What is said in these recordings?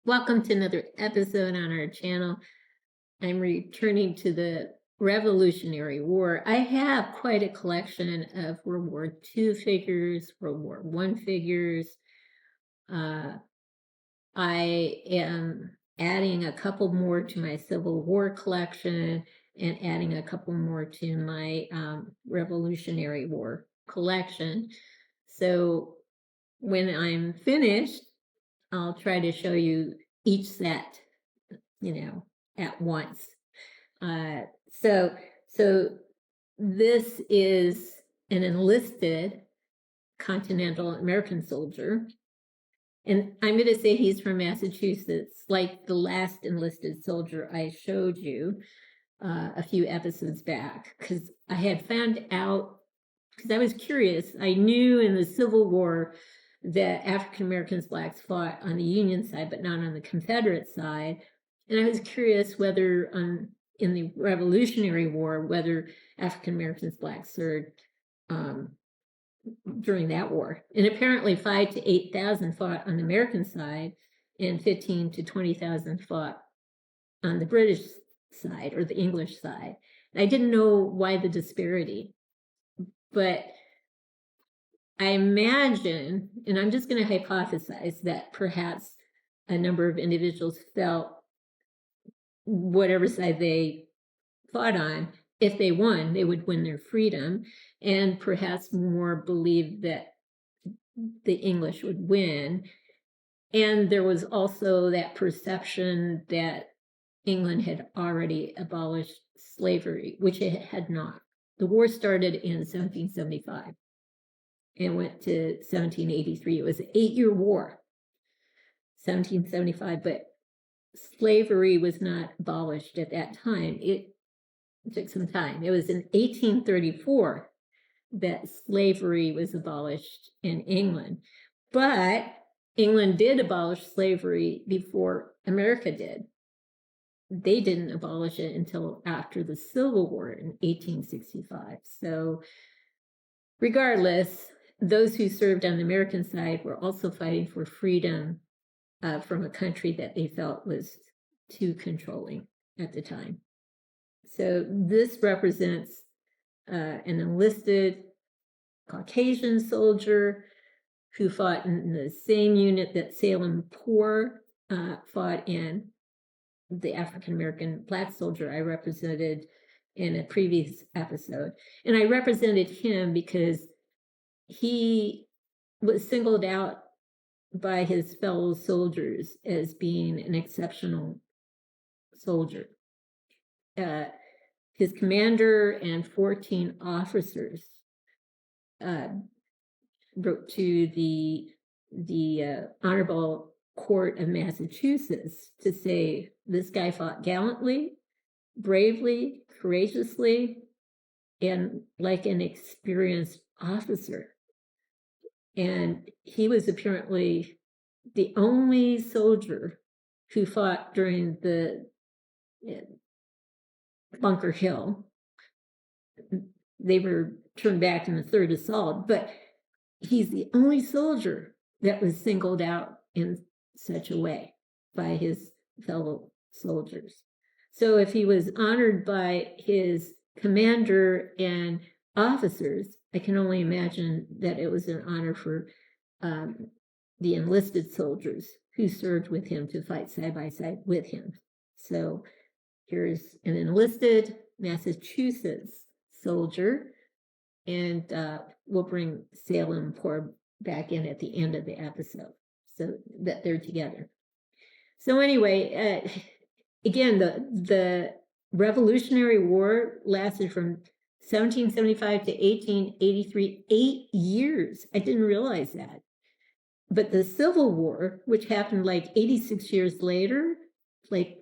Welcome to another episode on our channel. I'm returning to the Revolutionary War. I have quite a collection of World War II figures, World War I figures. I am adding a couple more to my Civil War collection and adding a couple more to my Revolutionary War collection. So when I'm finished, I'll try to show you each set, at once. So this is an enlisted Continental American soldier. And I'm going to say he's from Massachusetts, like the last enlisted soldier I showed you a few episodes back, because I had found out, because I was curious. I knew in the Civil War that African Americans, blacks fought on the Union side, but not on the Confederate side. And I was curious whether in the Revolutionary War, whether African Americans, blacks served during that war. And apparently 5,000 to 8,000 fought on the American side, and 15,000 to 20,000 fought on the British side or the English side. And I didn't know why the disparity, but I imagine, and I'm just going to hypothesize, that perhaps a number of individuals felt whatever side they fought on, if they won, they would win their freedom, and perhaps more believed that the English would win. And there was also that perception that England had already abolished slavery, which it had not. The war started in 1775 and went to 1783. It was an 8-year war, 1775, but slavery was not abolished at that time. It took some time. It was in 1834 that slavery was abolished in England. But England did abolish slavery before America did. They didn't abolish it until after the Civil War in 1865. So regardless, those who served on the American side were also fighting for freedom from a country that they felt was too controlling at the time. So this represents an enlisted Caucasian soldier who fought in the same unit that Salem Poor fought in, the African-American black soldier I represented in a previous episode. And I represented him because he was singled out by his fellow soldiers as being an exceptional soldier. His commander and 14 officers wrote to the Honorable Court of Massachusetts to say this guy fought gallantly, bravely, courageously, and like an experienced officer. And he was apparently the only soldier who fought during the Bunker Hill. They were turned back in the third assault, but he's the only soldier that was singled out in such a way by his fellow soldiers. So if he was honored by his commander and officers, I can only imagine that it was an honor for the enlisted soldiers who served with him to fight side by side with him. So here's an enlisted Massachusetts soldier, and we'll bring Salem Poor back in at the end of the episode so that they're together. So anyway, again, the Revolutionary War lasted from 1775 to 1883, 8 years. I didn't realize that. But the Civil War, which happened like 86 years later, like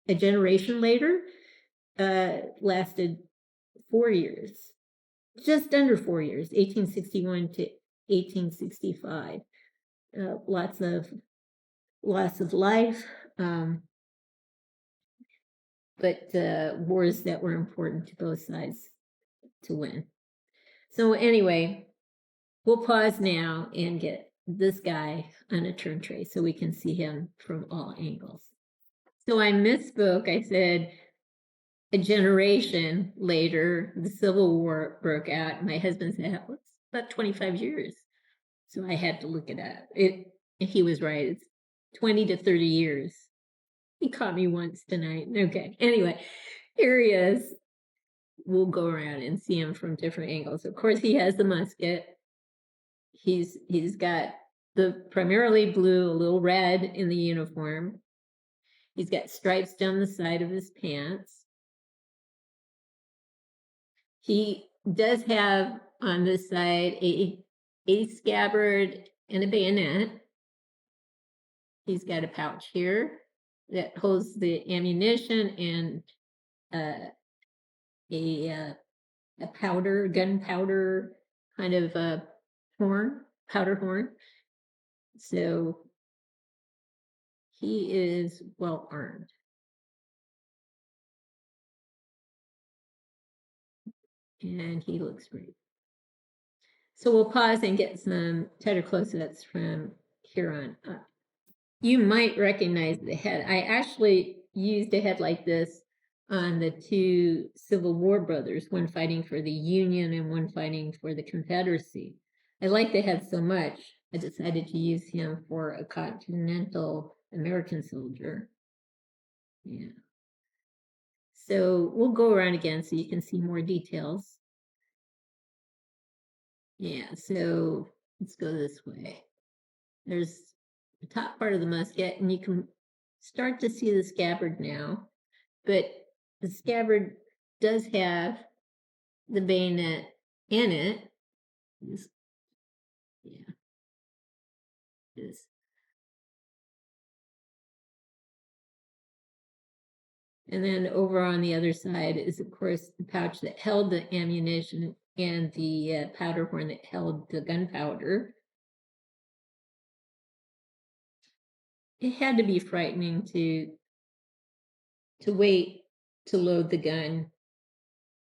a generation later, lasted 4 years, just under 4 years, 1861 to 1865. Lots of loss of life, but wars that were important to both sides to win. So anyway, we'll pause now and get this guy on a turn tray so we can see him from all angles. So I misspoke. I said a generation later, the Civil War broke out. My husband said, well, it's about 25 years. So I had to look it up. He was right. It's 20 to 30 years. He caught me once tonight. Okay. Anyway, here he is. We'll go around and see him from different angles. Of course, he has the musket. He's got the primarily blue, a little red in the uniform. He's got stripes down the side of his pants. He does have on this side a scabbard and a bayonet. He's got a pouch here that holds the ammunition and a gunpowder kind of a powder horn. So he is well armed. And he looks great. So we'll pause and get some tighter close-ups from here on up. You might recognize the head. I actually used a head like this on the two Civil War brothers, one fighting for the Union and one fighting for the Confederacy. I like the head so much, I decided to use him for a Continental American soldier. Yeah. So we'll go around again so you can see more details. Yeah, so let's go this way. There's the top part of the musket, and you can start to see the scabbard now, but the scabbard does have the bayonet in it. Yeah. This. And then over on the other side is, of course, the pouch that held the ammunition and the powder horn that held the gunpowder. It had to be frightening to wait to load the gun.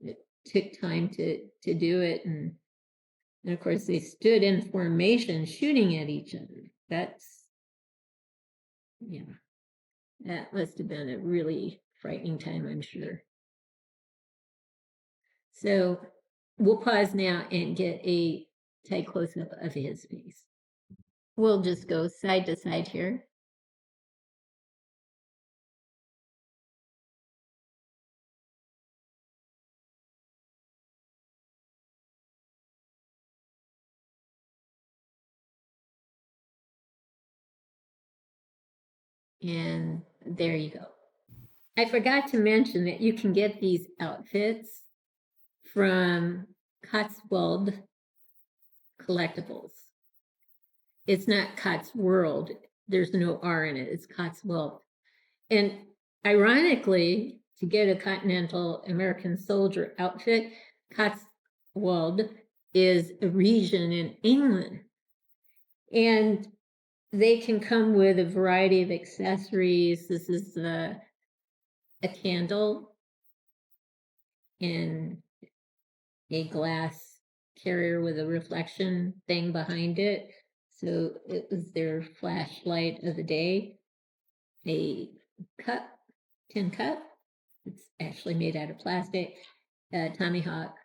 It took time to do it, and of course they stood in formation shooting at each other. That must have been a really frightening time, I'm sure. So we'll pause now and get a tight close-up of his face. We'll just go side to side here. And there you go. I forgot to mention that you can get these outfits from Cotswold Collectibles. It's not Cotsworld. There's no R in it. It's Cotswold. And ironically, to get a Continental American soldier outfit, Cotswold is a region in England. And they can come with a variety of accessories. This is a candle in a glass carrier with a reflection thing behind it. So it was their flashlight of the day. A cup, tin cup. It's actually made out of plastic. Tommy Hawk.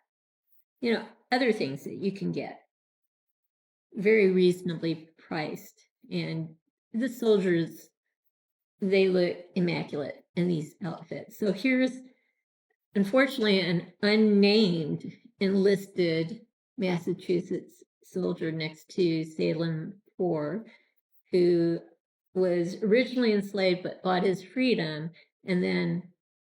Other things that you can get. Very reasonably priced. And the soldiers, they look immaculate in these outfits. So here's, unfortunately, an unnamed enlisted Massachusetts soldier next to Salem Poor, who was originally enslaved but bought his freedom, and then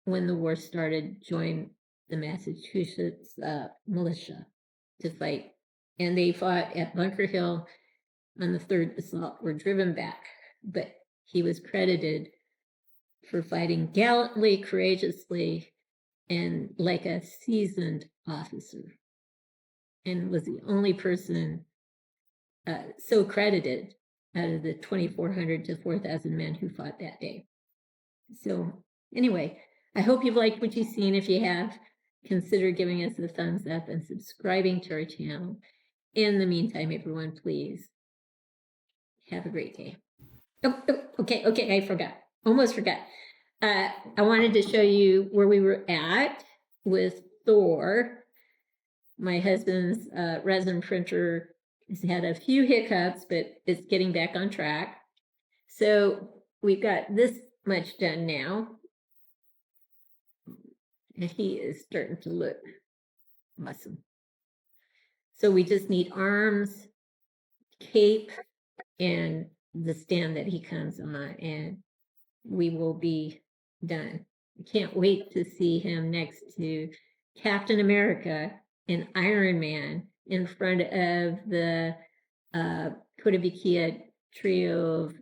when the war started, joined the Massachusetts militia to fight. And they fought at Bunker Hill on the third assault, were driven back, but he was credited for fighting gallantly, courageously, and like a seasoned officer, and was the only person so credited out of the 2,400 to 4,000 men who fought that day. So anyway, I hope you've liked what you've seen. If you have, consider giving us a thumbs up and subscribing to our channel. In the meantime, everyone, please Have a great day. Okay, I forgot. Almost forgot. I wanted to show you where we were at with Thor. My husband's resin printer has had a few hiccups, but it's getting back on track. So we've got this much done now. And he is starting to look awesome. So we just need arms, cape, and the stand that he comes on, and we will be done. I can't wait to see him next to Captain America and Iron Man in front of the Kotobukiya trio of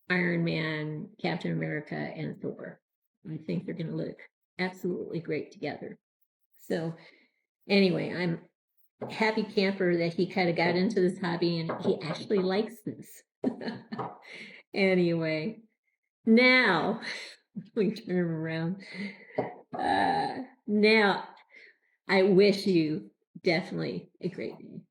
Iron Man, Captain America, and Thor. I think they're going to look absolutely great together. So anyway, I'm a happy camper that he kind of got into this hobby and he actually likes this. Anyway, now we turn him around. Now I wish you definitely a great day.